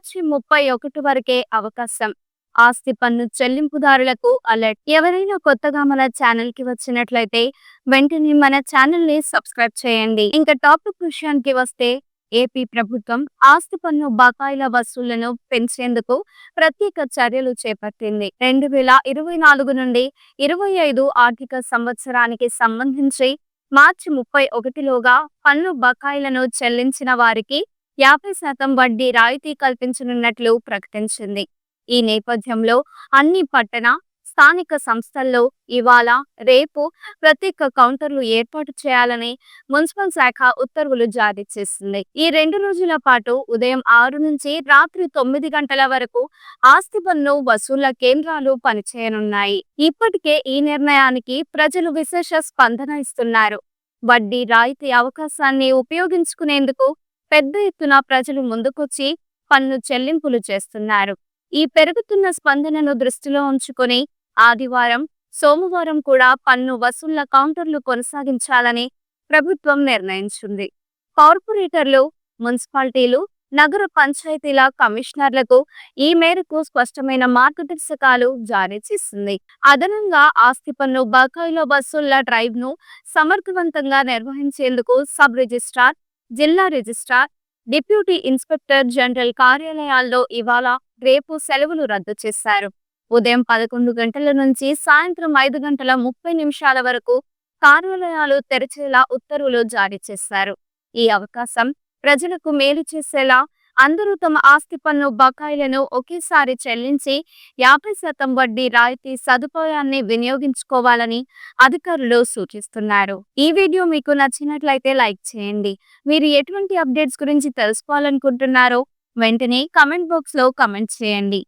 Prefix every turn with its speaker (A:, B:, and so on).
A: మార్చి 31 వరకే అవకాశం. ఆస్తి పన్ను చెల్లింపుదారులకు అలర్ట్. ఎవరైనా కొత్తగా మన ఛానల్ కి వచ్చినట్లయితే వెంటనే మన ఛానల్ ని సబ్స్క్రైబ్ చేయండి. ఇంకా టాపిక్ విషయానికి వస్తే ఏపీ ప్రభుత్వం ఆస్తి పన్ను బకాయిల వసూళ్లను పెంచేందుకు ప్రత్యేక చర్యలు చేపట్టింది. 2024 నుండి 25 ఆర్థిక సంవత్సరానికి సంబంధించి మార్చి 31లోగా పన్ను బకాయిలను చెల్లించిన వారికి 50% వడ్డీ రాయితీ కల్పించనున్నట్లు ప్రకటించింది. ఈ నేపథ్యంలో అన్ని పట్టణ, స్థానిక సంస్థల్లో ఇవాళ, రేపు ప్రత్యేక కౌంటర్లు ఏర్పాటు చేయాలని మున్సిపల్ శాఖ ఉత్తర్వులు జారీ చేసింది. ఈ 2 రోజుల పాటు ఉదయం 6 నుంచి రాత్రి 9 గంటల వరకు ఆస్తి పన్ను వసూళ్ల కేంద్రాలు పనిచేయనున్నాయి. ఇప్పటికే ఈ నిర్ణయానికి ప్రజలు విశేష స్పందన ఇస్తున్నారు. వడ్డీ రాయితీ అవకాశాన్ని ఉపయోగించుకునేందుకు పెద్ద ఎత్తున ప్రజలు ముందుకొచ్చి పన్ను చెల్లింపులు చేస్తున్నారు. ఈ పెరుగుతున్న స్పందనను దృష్టిలో ఉంచుకొని ఆదివారం, సోమవారం కూడా పన్ను వసూళ్ల కౌంటర్లు కొనసాగించాలని ప్రభుత్వం నిర్ణయించింది. కార్పొరేటర్లు, మున్సిపాలిటీలు, నగర పంచాయతీల కమిషనర్లకు ఈ మేరకు స్పష్టమైన మార్గదర్శకాలు జారీ చేసింది. అదనంగా ఆస్తి పన్ను బకాయిల వసూళ్ల డ్రైవ్ ను సమర్థవంతంగా నిర్వహించేందుకు సబ్ రిజిస్ట్రార్, జిల్లా రిజిస్ట్రార్, డిప్యూటీ ఇన్స్పెక్టర్ జనరల్ కార్యాలయాల్లో ఇవాళ, రేపు సెలవులు రద్దు చేశారు. ఉదయం 11 గంటల నుంచి సాయంత్రం 5:30 వరకు కార్యాలయాలు తెరిచేలా ఉత్తర్వులు జారీ చేశారు. ఈ అవకాశం ప్రజలకు మేలు చేసేలా అందరూ తమ ఆస్తి పన్ను బకాయిలను ఒకేసారి చెల్లించి 50% వడ్డీ రాయితీ సదుపాయాన్ని వినియోగించుకోవాలని అధికారులు సూచిస్తున్నారు. ఈ వీడియో మీకు నచ్చినట్లయితే లైక్ చేయండి. మీరు ఎటువంటి అప్డేట్స్ గురించి తెలుసుకోవాలనుకుంటున్నారో వెంటనే కామెంట్ బాక్స్ లో కామెంట్ చేయండి.